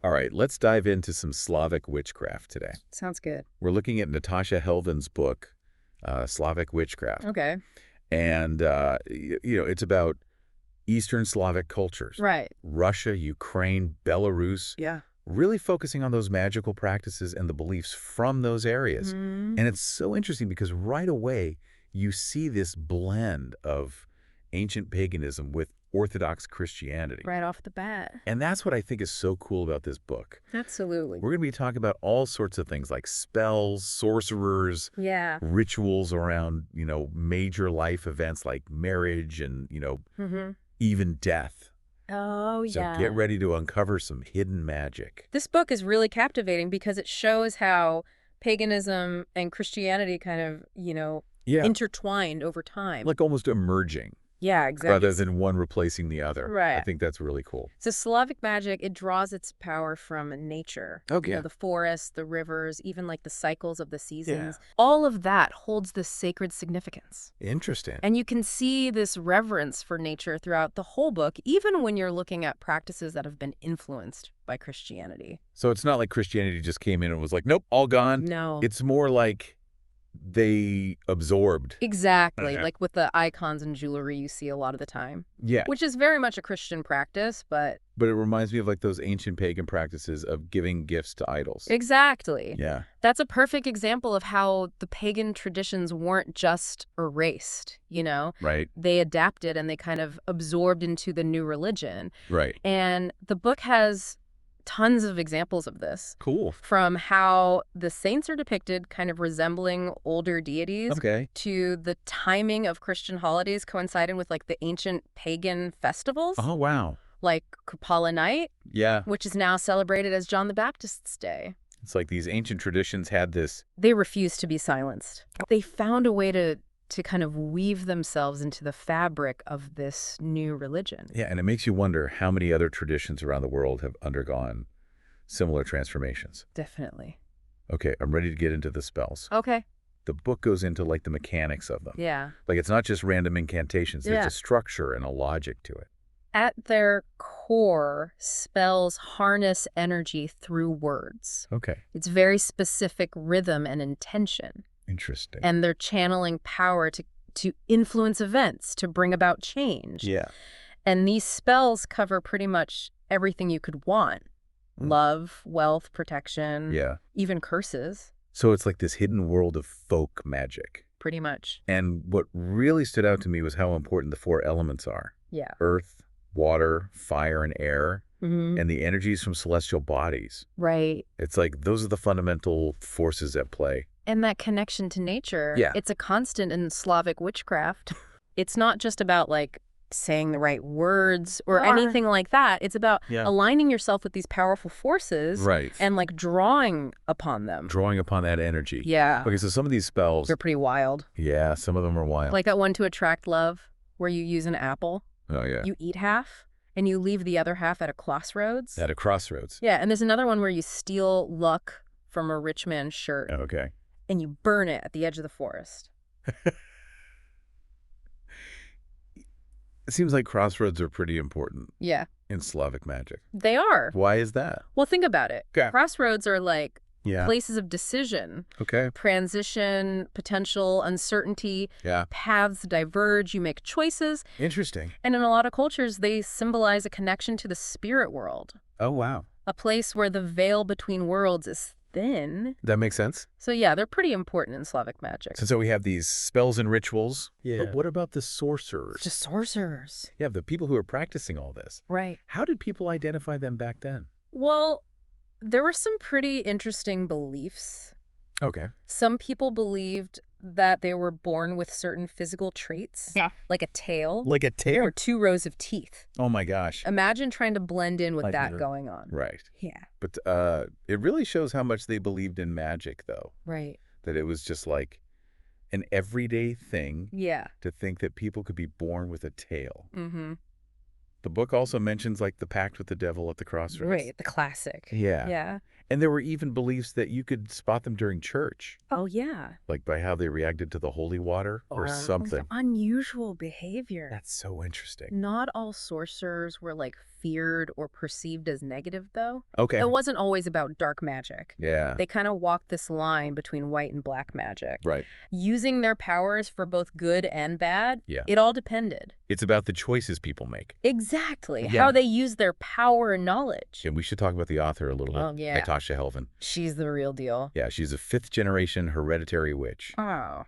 All right, let's dive into some Slavic witchcraft today. Sounds good. We're looking at Natasha Helvin's book, Slavic Witchcraft. Okay. And, it's about Eastern Slavic cultures. Right. Russia, Ukraine, Belarus, Yeah. really focusing on those magical practices and the beliefs from those areas. Mm. And it's so interesting because right away you see this blend of ancient paganism with Orthodox Christianity. Right off the bat. And that's what I think is so cool about this book. Absolutely. We're going to be talking about all sorts of things like spells, sorcerers, Yeah. rituals around, major life events like marriage and, Mm-hmm. even death. Oh, So yeah. get ready to uncover some hidden magic. This book is really captivating because it shows how paganism and Christianity kind of, Yeah, intertwined over time. like almost emerging Yeah, exactly. rather than one replacing the other. I Right. think that's really cool. So Slavic magic, it draws its power from nature. Okay. The forests, the rivers, even like the cycles of the seasons. All of that holds this sacred significance. Interesting. And you can see this reverence for nature throughout the whole book, even when you're looking at practices that have been influenced by Christianity. So it's not like Christianity just came in and was like, nope, all gone. No. It's more like they absorbed. Exactly. Okay. Like with the icons and jewelry you see a lot of the time, Yeah. which is very much a Christian practice, but... But it reminds me of like those ancient pagan practices of giving gifts to idols. Exactly. Yeah. That's a perfect example of how the pagan traditions weren't just erased, Right. They adapted and they kind of absorbed into the new religion. Right. And the book has tons of examples of this. Cool. From how the saints are depicted kind of resembling older deities Okay. to the timing of Christian holidays coinciding with like the ancient pagan festivals, Oh, wow. like Kupala Night, Yeah. which is now celebrated as John the Baptist's Day. It's like these ancient traditions had this. They refused to be silenced. They found a way to kind of weave themselves into the fabric of this new religion. Yeah. And it makes you wonder how many other traditions around the world have undergone similar transformations. Definitely. Okay. I'm ready to get into the spells. Okay. The book goes into like the mechanics of them. Yeah. Like it's not just random incantations. There's Yeah. a structure and a logic to it. At their core, spells harness energy through words. Okay. It's very specific rhythm and intention. Interesting. And they're channeling power to influence events, to bring about change. Yeah. And these spells cover pretty much everything you could want. Mm. Love, wealth, protection, Yeah. even curses, So it's like this hidden world of folk magic. pretty much. And what really stood out to me was how important the four elements are. Yeah. Earth, water, fire, and air, Mm-hmm. and the energies from celestial bodies. Right. It's like those are the fundamental forces at play. And that connection to nature, Yeah. it's a constant in Slavic witchcraft. It's not just about like saying the right words or anything like that. It's about aligning yourself with these powerful forces Right. and like drawing upon them. Drawing upon that energy. Yeah. Okay, so some of these spells, They're pretty wild. yeah, some of them are wild. Like that one to attract love where you use an apple, Oh, yeah. you eat half and you leave the other half at a crossroads. At a crossroads. Yeah, and there's another one where you steal luck from a rich man's shirt Okay. and you burn it at the edge of the forest. It seems like crossroads are pretty important Yeah, in Slavic magic. they are. Why is that? Well, think about it. Okay. Crossroads are like Yeah. places of decision, Okay. transition, potential, uncertainty. Yeah. Paths diverge, you make choices. Interesting. And in a lot of cultures, they symbolize a connection to the spirit world, Oh, wow. a place where the veil between worlds is thin. That makes sense. So yeah, they're pretty important in Slavic magic. So we have these spells and rituals. Yeah. But what about the sorcerers? Just sorcerers. Yeah, the people who are practicing all this. Right. How did people identify them back then? Well, there were some pretty interesting beliefs. Okay. Some people believed that they were born with certain physical traits. Yeah. Like a tail. Like a tail? Or 2 rows of teeth. Oh, my gosh. Imagine trying to blend in with Like that the- going on. Right. Yeah. But it really shows how much they believed in magic, though. Right. That it was just like an everyday thing Yeah. to think that people could be born with a tail. Mm-hmm. The book also mentions like the pact with the devil at the crossroads. Right. The classic. Yeah. Yeah. And there were even beliefs that you could spot them during church, Oh, yeah. like by how they reacted to the holy water or something. Unusual behavior. That's so interesting. Not all sorcerers were like feared or perceived as negative, though. Okay. It wasn't always about dark magic. Yeah. They kind of walked this line between white and black magic. Right. Using their powers for both good and bad, Yeah. it all depended. It's about the choices people make. Exactly. Yeah. How they use their power and knowledge. And we should talk about the author a little bit. Oh, yeah. Natasha Helvin. She's the real deal. Yeah, she's a 5th-generation hereditary witch. Oh.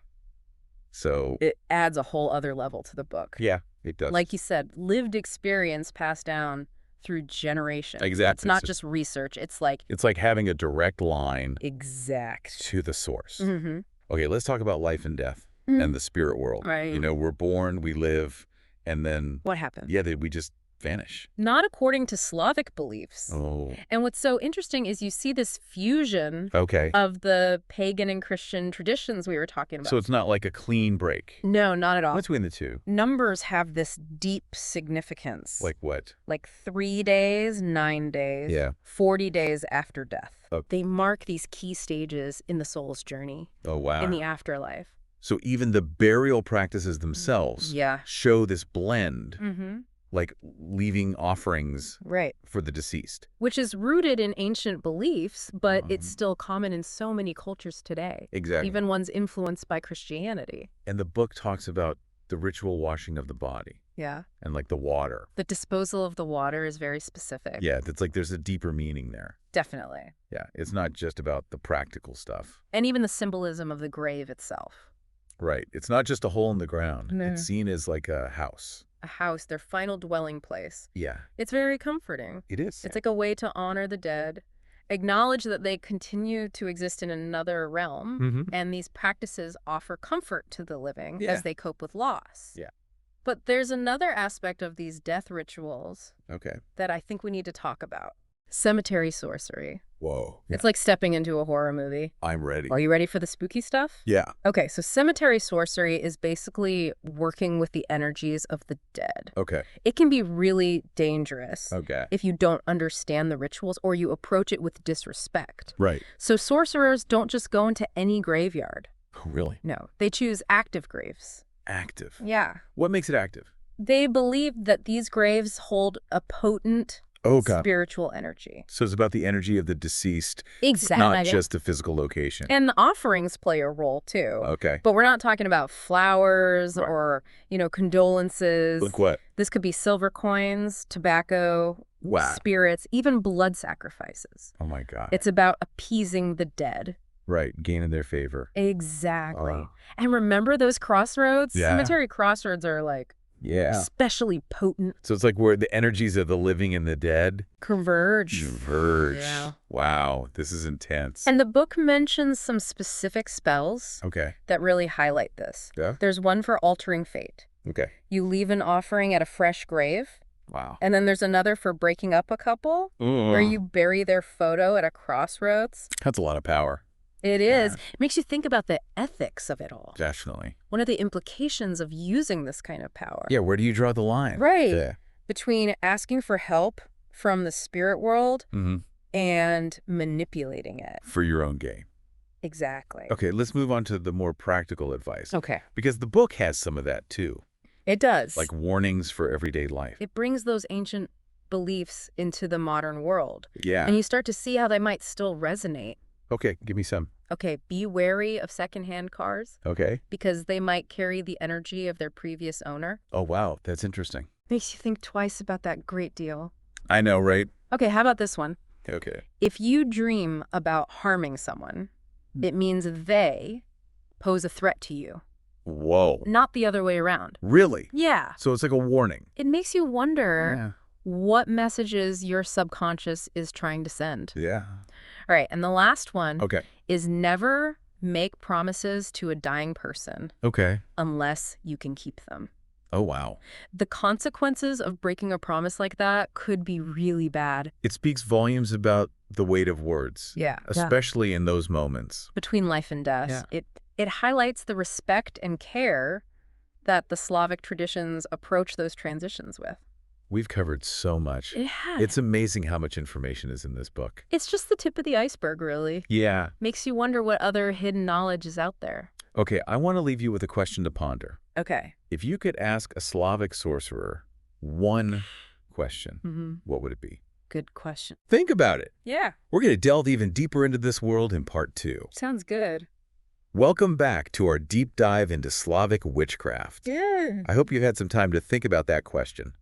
So It adds a whole other level to the book. yeah, it does. Like you said, lived experience passed down through generations. Exactly. It's not just research. It's like... It's like having a direct line Exact. to the source. Mm-hmm. Okay, let's talk about life and death and the spirit world. Right. You know, we're born, we live, and then, What happened? yeah, we just vanish. Not according to Slavic beliefs. Oh. And what's so interesting is you see this fusion Okay. of the pagan and Christian traditions we were talking about. So it's not like a clean break No, not at all. between the two. Numbers have this deep significance. Like what? Like 3 days, 9 days, Yeah. 40 days after death. Oh. They mark these key stages in the soul's journey, Oh, wow. in the afterlife. So even the burial practices themselves Yeah. show this blend, Mm-hmm. like leaving offerings Right. for the deceased. Which is rooted in ancient beliefs, but it's Mhm. still common in so many cultures today. Exactly. Even ones influenced by Christianity. And the book talks about the ritual washing of the body Yeah. and like the water. The disposal of the water is very specific. Yeah, that's like there's a deeper meaning there. Definitely. Yeah, it's not just about the practical stuff. And even the symbolism of the grave itself. Right. It's not just a hole in the ground. No. It's seen as like a house. A house, their final dwelling place. Yeah, It's very comforting. it is. It's like a way to honor the dead, acknowledge that they continue to exist in another realm, Mm-hmm. and these practices offer comfort to the living Yeah. as they cope with loss. Yeah. But there's another aspect of these death rituals Okay. that I think we need to talk about. Cemetery sorcery. Whoa. It's like stepping into a horror movie. I'm ready. Are you ready for the spooky stuff? Yeah. Okay, so cemetery sorcery is basically working with the energies of the dead. Okay. It can be really dangerous Okay. if you don't understand the rituals or you approach it with disrespect. Right. So sorcerers don't just go into any graveyard. Oh, really? No, they choose active graves. Active. Yeah. What makes it active? They believe that these graves hold a potent Oh, God. spiritual energy. So it's about the energy of the deceased, Exactly. not just the physical location. And the offerings play a role too. Okay. But we're not talking about flowers Right. or, condolences. Like what? This could be silver coins, tobacco, Wow. spirits, even blood sacrifices. Oh, my God. It's about appeasing the dead. Right. Gaining their favor. Exactly. Oh. And remember those crossroads? Yeah. Cemetery crossroads are like Yeah. especially potent. So it's like where the energies of the living and the dead Converge. converge. Yeah. Wow. This is intense. And the book mentions some specific spells Okay. that really highlight this. Yeah. There's one for altering fate. Okay. You leave an offering at a fresh grave. Wow. And then there's another for breaking up a couple, where you bury their photo at a crossroads. That's a lot of power. It is. It makes you think about the ethics of it all. Definitely. One of the implications of using this kind of power. Yeah. Where do you draw the line? Right. Yeah. Between asking for help from the spirit world Mm-hmm. and manipulating it. For your own gain. Exactly. Okay. Let's move on to the more practical advice. Okay. Because the book has some of that too. It does. Like warnings for everyday life. It brings those ancient beliefs into the modern world. Yeah. And you start to see how they might still resonate. Okay. Give me some. Okay, be wary of secondhand cars Okay. because they might carry the energy of their previous owner. Oh, wow. That's interesting. Makes you think twice about that great deal. I know, right? Okay, how about this one? Okay. If you dream about harming someone, it means they pose a threat to you, Whoa. not the other way around. Really? Yeah. So it's like a warning. It makes you wonder what messages your subconscious is trying to send. Yeah. All right, and the last one Okay. is never make promises to a dying person Okay. unless you can keep them. Oh, wow. The consequences of breaking a promise like that could be really bad. It speaks volumes about the weight of words. Yeah. Especially in those moments. Between life and death. Yeah. It highlights the respect and care that the Slavic traditions approach those transitions with. We've covered so much. It has. It's amazing how much information is in this book. It's just the tip of the iceberg, really. Yeah. Makes you wonder what other hidden knowledge is out there. Okay, I want to leave you with a question to ponder. Okay. If you could ask a Slavic sorcerer one question, what would it be? Good question. Think about it. Yeah. We're going to delve even deeper into this world in part 2. Sounds good. Welcome back to our deep dive into Slavic witchcraft. Yeah. I hope you've had some time to think about that question.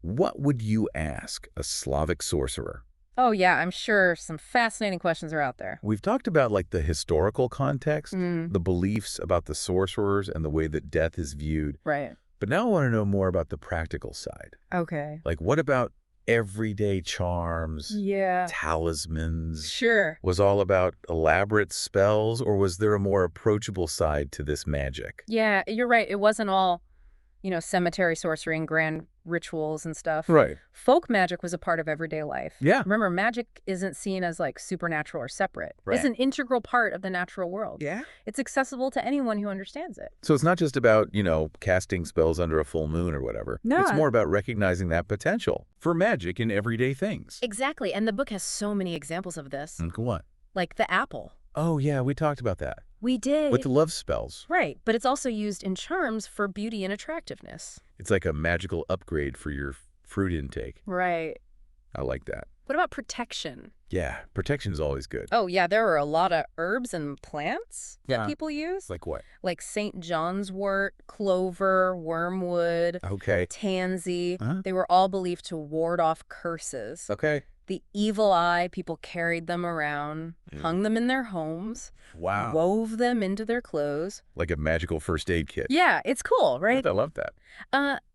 What would you ask a Slavic sorcerer? Oh, yeah, I'm sure some fascinating questions are out there. We've talked about like the historical context, Mm. the beliefs about the sorcerers and the way that death is viewed. Right. But now I want to know more about the practical side. Okay. Like what about everyday charms, Yeah. talismans? Sure. Was all about elaborate spells, or was there a more approachable side to this magic? Yeah, you're right. It wasn't all, cemetery sorcery and grand rituals and stuff. Right. Folk magic was a part of everyday life. Yeah. Remember, magic isn't seen as like supernatural or separate. Right. It's an integral part of the natural world. Yeah. It's accessible to anyone who understands it. So it's not just about, casting spells under a full moon or whatever. No. It's more about recognizing that potential for magic in everyday things. Exactly. And the book has so many examples of this. Like what? Like the apple. Oh, yeah, we talked about that. We did. With the love spells. Right. But it's also used in charms for beauty and attractiveness. It's like a magical upgrade for your fruit intake. Right. I like that. What about protection? Yeah, protection is always good. Oh, yeah, there are a lot of herbs and plants that Yeah. people use. Like what? Like St. John's wort, clover, wormwood, Okay. tansy. Uh-huh. They were all believed to ward off curses. Okay. The evil eye, people carried them around, hung them in their homes, Wow. wove them into their clothes. Like a magical first aid kit. Yeah, it's cool, right? I love that.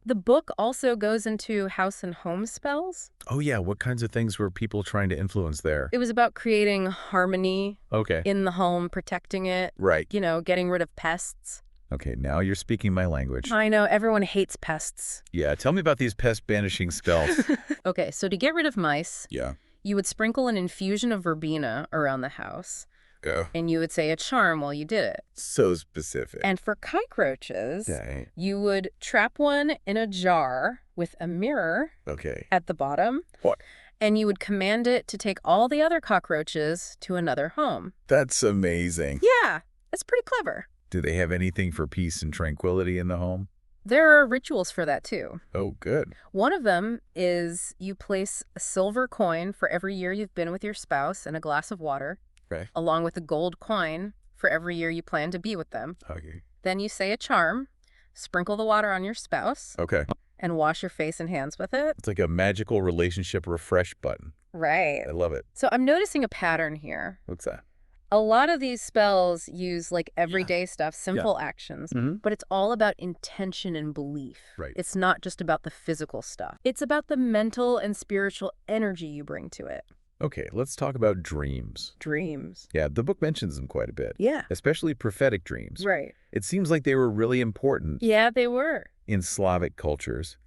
The book also goes into house and home spells. Oh, yeah. What kinds of things were people trying to influence there? It was about creating harmony Okay. in the home, protecting it, Right. getting rid of pests. Okay, now you're speaking my language. I know, everyone hates pests. Yeah, tell me about these pest-banishing spells. Okay, so to get rid of mice, Yeah. you would sprinkle an infusion of verbena around the house, Oh, and you would say a charm while you did it. so specific. And for cockroaches, Okay. you would trap one in a jar with a mirror Okay. at the bottom, What? and you would command it to take all the other cockroaches to another home. That's amazing. Yeah, it's pretty clever. Do they have anything for peace and tranquility in the home? There are rituals for that, too. Oh, good. One of them is you place a silver coin for every year you've been with your spouse and a glass of water, Okay. along with a gold coin for every year you plan to be with them. Okay. Then you say a charm, sprinkle the water on your spouse, Okay. and wash your face and hands with it. It's like a magical relationship refresh button. Right. I love it. So I'm noticing a pattern here. What's that? A lot of these spells use like everyday stuff, simple actions, Mhm. but it's all about intention and belief. Right. It's not just about the physical stuff. It's about the mental and spiritual energy you bring to it. Okay, let's talk about dreams. Dreams. Yeah, the book mentions them quite a bit. Yeah. Especially prophetic dreams. Right. It seems like they were really important Yeah, they were. in Slavic cultures.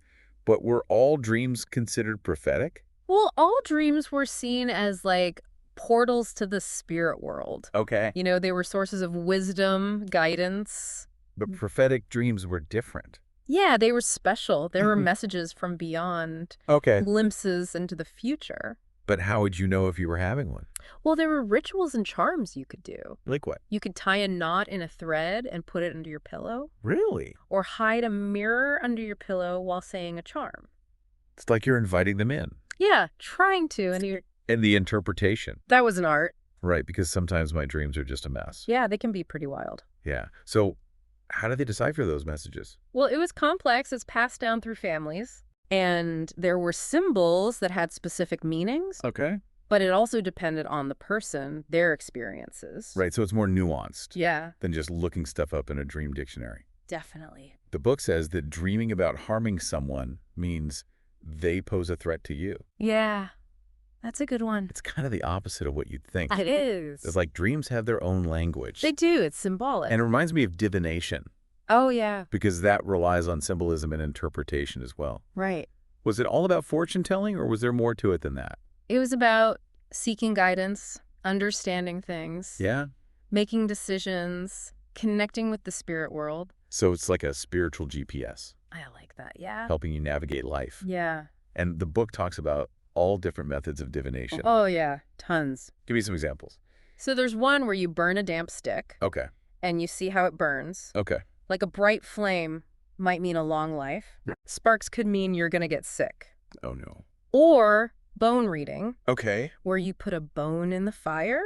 But were all dreams considered prophetic? Well, all dreams were seen as like portals to the spirit world. Okay. They were sources of wisdom, guidance. But prophetic dreams were different. Yeah, they were special. There were messages from beyond, Okay. glimpses into the future. But how would you know if you were having one? Well, there were rituals and charms you could do. Like what? You could tie a knot in a thread and put it under your pillow, Really? or hide a mirror under your pillow while saying a charm. It's like you're inviting them in. Yeah, trying to. And the interpretation. That was an art. Right, because sometimes my dreams are just a mess. Yeah, they can be pretty wild. Yeah. So how do they decipher those messages? Well, it was complex. It's passed down through families. And there were symbols that had specific meanings, Okay. but it also depended on the person, their experiences. Right, so it's more nuanced Yeah, than just looking stuff up in a dream dictionary. definitely. The book says that dreaming about harming someone means they pose a threat to you. Yeah, that's a good one. It's kind of the opposite of what you'd think. It is. It's like dreams have their own language. They do. It's symbolic. And it reminds me of divination, Oh, yeah. because that relies on symbolism and interpretation as well. Right. Was it all about fortune telling, or was there more to it than that? It was about seeking guidance, understanding things, Yeah? making decisions, connecting with the spirit world. So it's like a spiritual GPS. I like that, yeah. Helping you navigate life. Yeah. And the book talks about all different methods of divination. Oh, yeah. Tons. Give me some examples. So there's one where you burn a damp stick. Okay. And you see how it burns. Okay. Like a bright flame might mean a long life. Sparks could mean you're going to get sick. Oh, no. Or bone reading. Okay. Where you put a bone in the fire.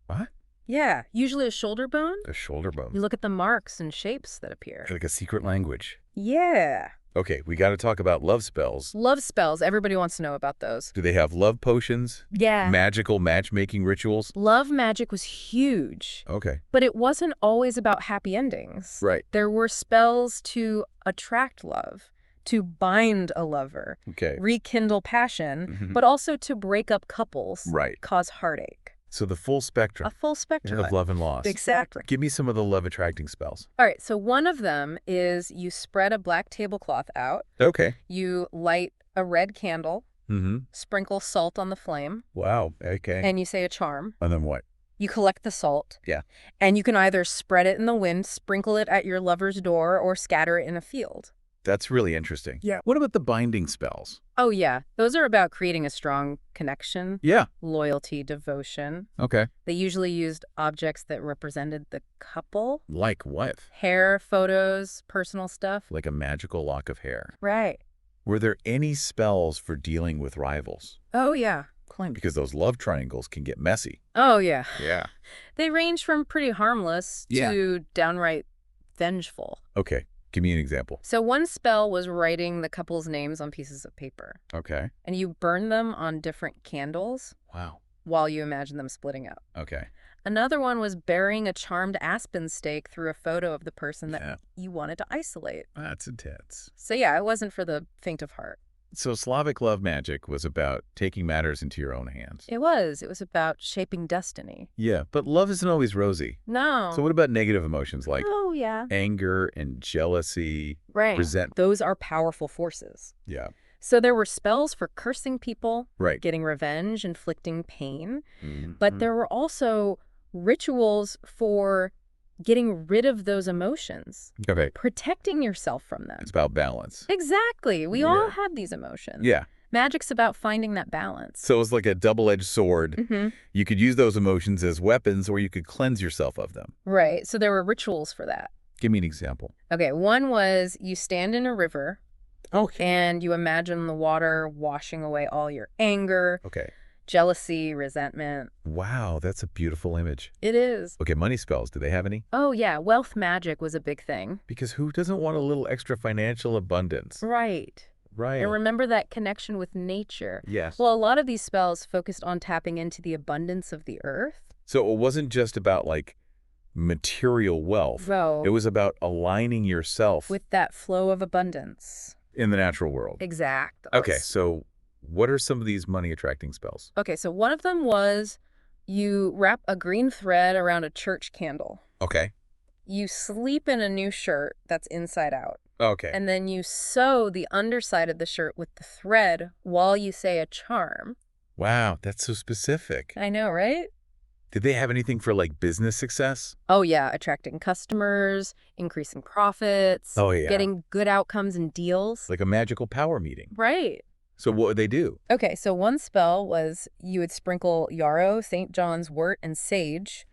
What? Yeah, usually a shoulder bone. A shoulder bone. You look at the marks and shapes that appear. Like a secret language. Yeah. Okay, we got to talk about love spells. Love spells. Everybody wants to know about those. Do they have love potions? Yeah. Magical matchmaking rituals? Love magic was huge. Okay. But it wasn't always about happy endings. Right. There were spells to attract love, to bind a lover, Okay. rekindle passion, but also to break up couples, Right. cause heartache. So the full spectrum. A full spectrum. Of love and loss. Exactly. Give me some of the love-attracting spells. All right, so one of them is you spread a black tablecloth out. Okay. You light a red candle, sprinkle salt on the flame. Wow, okay. And you say a charm. And then what? You collect the salt. Yeah. And you can either spread it in the wind, sprinkle it at your lover's door, or scatter it in a field. That's really interesting. Yeah. What about the binding spells? Oh, yeah. Those are about creating a strong connection. Yeah. Loyalty, devotion. Okay. They usually used objects that represented the couple. Like what? Hair, photos, personal stuff. Like a magical lock of hair. Right. Were there any spells for dealing with rivals? Oh, yeah. Because those love triangles can get messy. Oh, yeah. Yeah. They range from pretty harmless to downright vengeful. Okay. Give me an example. So one spell was writing the couple's names on pieces of paper. Okay. And you burn them on different candles. Wow. While you imagine them splitting up. Okay. Another one was burying a charmed aspen stake through a photo of the person that you wanted to isolate. That's intense. So yeah, it wasn't for the faint of heart. So Slavic love magic was about taking matters into your own hands. It was. It was about shaping destiny. Yeah, but love isn't always rosy. No. So what about negative emotions like yeah. anger and jealousy, resentment? Those are powerful forces. Yeah. So there were spells for cursing people, getting revenge, inflicting pain. But there were also rituals for getting rid of those emotions. Okay. Protecting yourself from them. It's about balance. Exactly. We all have these emotions. Yeah. Magic's about finding that balance. So it's like a double-edged sword. You could use those emotions as weapons, or you could cleanse yourself of them. Right. So there were rituals for that. Give me an example. Okay. One was you stand in a river. Okay. And you imagine the water washing away all your anger. Okay. Jealousy, resentment. Wow, that's a beautiful image. It is. Okay, money spells. Do they have any? Oh, yeah. Wealth magic was a big thing. Because who doesn't want a little extra financial abundance? Right. Right. And remember that connection with nature. Yes. Well, a lot of these spells focused on tapping into the abundance of the earth. So it wasn't just about, like, material wealth. No. It was about aligning yourself with that flow of abundance. In the natural world. Exactly. Okay, so what are some of these money-attracting spells? Okay, so one of them was you wrap a green thread around a church candle. Okay. You sleep in a new shirt that's inside out. Okay. And then you sew the underside of the shirt with the thread while you say a charm. Wow, that's so specific. I know, right? Did they have anything for, like, business success? Oh, yeah. Attracting customers, increasing profits. Oh, yeah. Getting good outcomes and deals. Like a magical power meeting. Right. So what would they do? Okay, so one spell was you would sprinkle yarrow, St. John's wort, and sage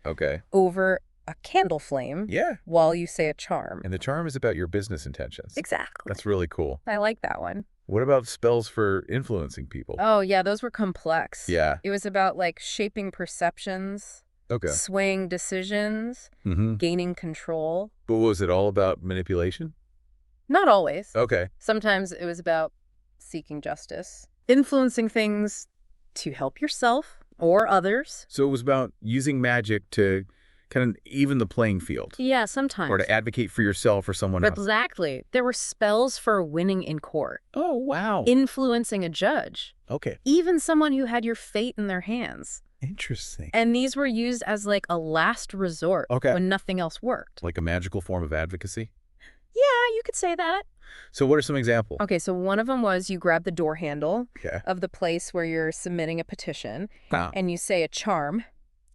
over a candle flame while you say a charm. And the charm is about your business intentions. Exactly. That's really cool. I like that one. What about spells for influencing people? Oh, yeah, those were complex. Yeah. It was about, like, shaping perceptions, swaying decisions, gaining control. But was it all about manipulation? Not always. Okay. Sometimes it was about seeking justice, influencing things to help yourself or others. So it was about using magic to kind of even the playing field. Yeah, sometimes. Or to advocate for yourself or someone else. Exactly. There were spells for winning in court. Oh, wow. Influencing a judge. Okay. Even someone who had your fate in their hands. Interesting. And these were used as like a last resort when nothing else worked. Like a magical form of advocacy? Yeah, you could say that. So what are some examples? Okay, so one of them was you grab the door handle of the place where you're submitting a petition and you say a charm.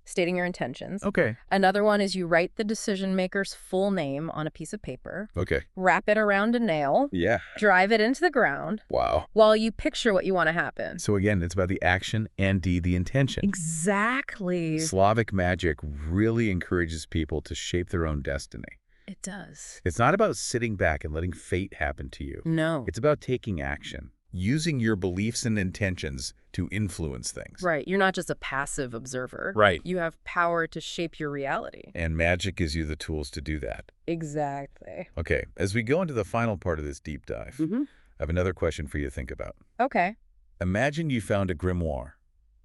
stating your intentions. Okay. Another one is you write the decision maker's full name on a piece of paper. Okay. Wrap it around a nail. Yeah. Drive it into the ground. Wow. While you picture what you want to happen. So again, it's about the action and the intention. Exactly. Slavic magic really encourages people to shape their own destiny. It does. It's not about sitting back and letting fate happen to you. No. It's about taking action, using your beliefs and intentions to influence things. Right. You're not just a passive observer. Right. You have power to shape your reality. And magic gives you the tools to do that. Exactly. Okay, as we go into the final part of this deep dive, I have another question for you to think about. Okay. Imagine you found a grimoire.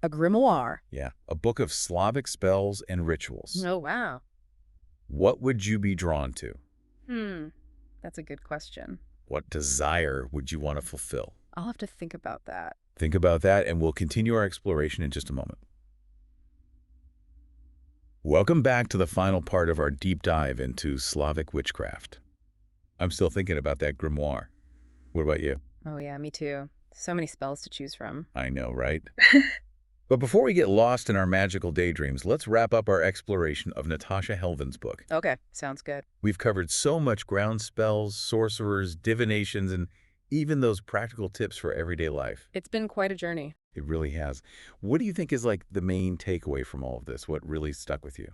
A grimoire. Yeah, a book of Slavic spells and rituals. Oh, wow. What would you be drawn to? That's a good question. What desire would you want to fulfill? I'll have to think about that. Think about that, and we'll continue our exploration in just a moment. Welcome back to the final part of our deep dive into Slavic witchcraft. I'm still thinking about that grimoire. What about you? Oh, yeah, me too. So many spells to choose from. I know, right? But before we get lost in our magical daydreams, let's wrap up our exploration of Natasha Helvin's book. Okay, sounds good. We've covered so much ground spells, sorcerers, divinations, and even those practical tips for everyday life. It's been quite a journey. It really has. What do you think is like the main takeaway from all of this? What really stuck with you?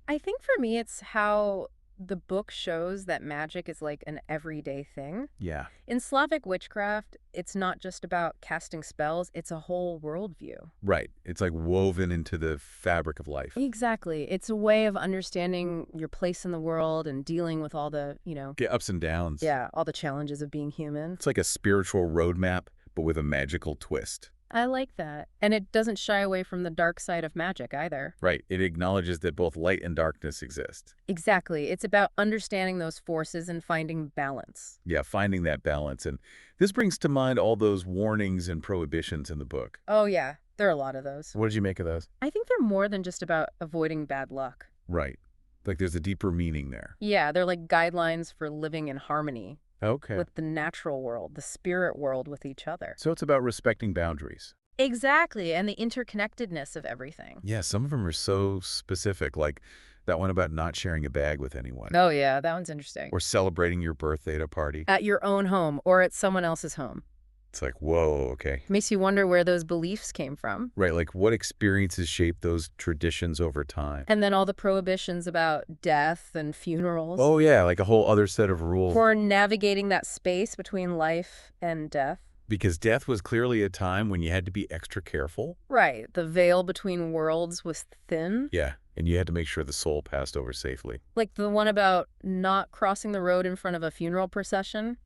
I think for me, it's how the book shows that magic is like an everyday thing. Yeah. In Slavic witchcraft, it's not just about casting spells, it's a whole worldview. Right. It's like woven into the fabric of life. Exactly. It's a way of understanding your place in the world and dealing with all the, Yeah, ups and downs. yeah, all the challenges of being human. It's like a spiritual roadmap, but with a magical twist. I like that. And it doesn't shy away from the dark side of magic either. Right. It acknowledges that both light and darkness exist. Exactly. It's about understanding those forces and finding balance. Yeah, finding that balance. And this brings to mind all those warnings and prohibitions in the book. Oh, yeah. There are a lot of those. What did you make of those? I think they're more than just about avoiding bad luck. Right. Like there's a deeper meaning there. Yeah, they're like guidelines for living in harmony Okay. with the natural world, the spirit world, with each other. So it's about respecting boundaries. Exactly, and the interconnectedness of everything. Yeah, some of them are so specific, like that one about not sharing a bag with anyone. Oh, yeah, that one's interesting. Or celebrating your birthday at a party. At your own home or at someone else's home. It's like, whoa, okay. Makes you wonder where those beliefs came from. Right, like what experiences shape those traditions over time? And then all the prohibitions about death and funerals. Oh, yeah, like a whole other set of rules. For navigating that space between life and death. Because death was clearly a time when you had to be extra careful. Right, the veil between worlds was thin. Yeah, and you had to make sure the soul passed over safely. Like the one about not crossing the road in front of a funeral procession.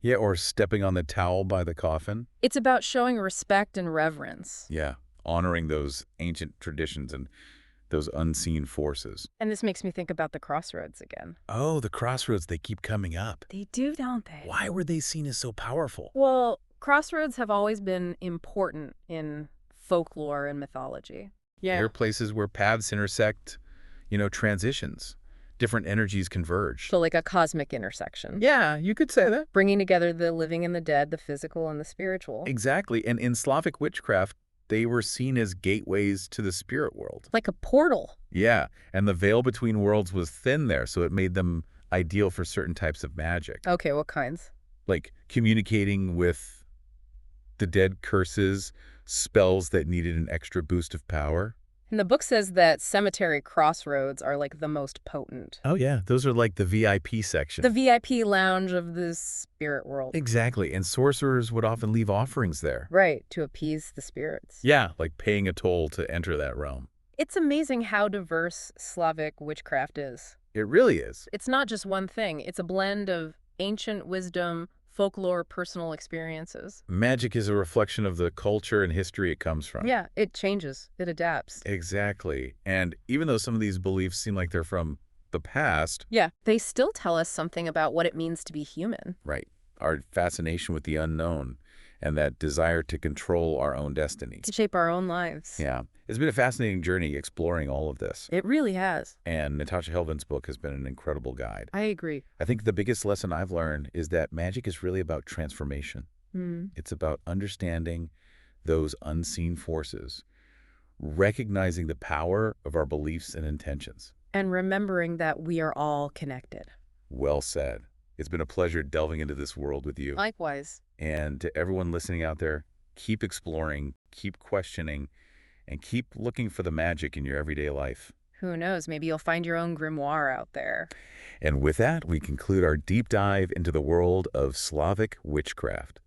Yeah, or stepping on the towel by the coffin. It's about showing respect and reverence. Yeah, honoring those ancient traditions and those unseen forces. And this makes me think about the crossroads again. Oh, the crossroads, they keep coming up. They do, don't they? Why were they seen as so powerful? Well, crossroads have always been important in folklore and mythology. Yeah. They're places where paths intersect, transitions. Different energies converge. So like a cosmic intersection. Yeah, you could say that. Bringing together the living and the dead, the physical and the spiritual. Exactly. And in Slavic witchcraft, they were seen as gateways to the spirit world. Like a portal. Yeah, and the veil between worlds was thin there, so it made them ideal for certain types of magic. Okay, what kinds? Like communicating with the dead, curses, spells that needed an extra boost of power. And the book says that cemetery crossroads are like the most potent. Oh, yeah. Those are like the VIP section. The VIP lounge of the spirit world. Exactly. And sorcerers would often leave offerings there. Right, to appease the spirits. Yeah, like paying a toll to enter that realm. It's amazing how diverse Slavic witchcraft is. It really is. It's not just one thing. It's a blend of ancient wisdom, folklore, personal experiences. Magic is a reflection of the culture and history it comes from. Yeah, it changes. It adapts. Exactly. And even though some of these beliefs seem like they're from the past. Yeah, they still tell us something about what it means to be human. Right. Our fascination with the unknown and that desire to control our own destiny. To shape our own lives. Yeah. It's been a fascinating journey exploring all of this. It really has. And Natasha Helvin's book has been an incredible guide. I agree. I think the biggest lesson I've learned is that magic is really about transformation. Mm. It's about understanding those unseen forces, recognizing the power of our beliefs and intentions. And remembering that we are all connected. Well said. It's been a pleasure delving into this world with you. Likewise. And to everyone listening out there, keep exploring, keep questioning, and keep looking for the magic in your everyday life. Who knows, maybe you'll find your own grimoire out there. And with that, we conclude our deep dive into the world of Slavic witchcraft.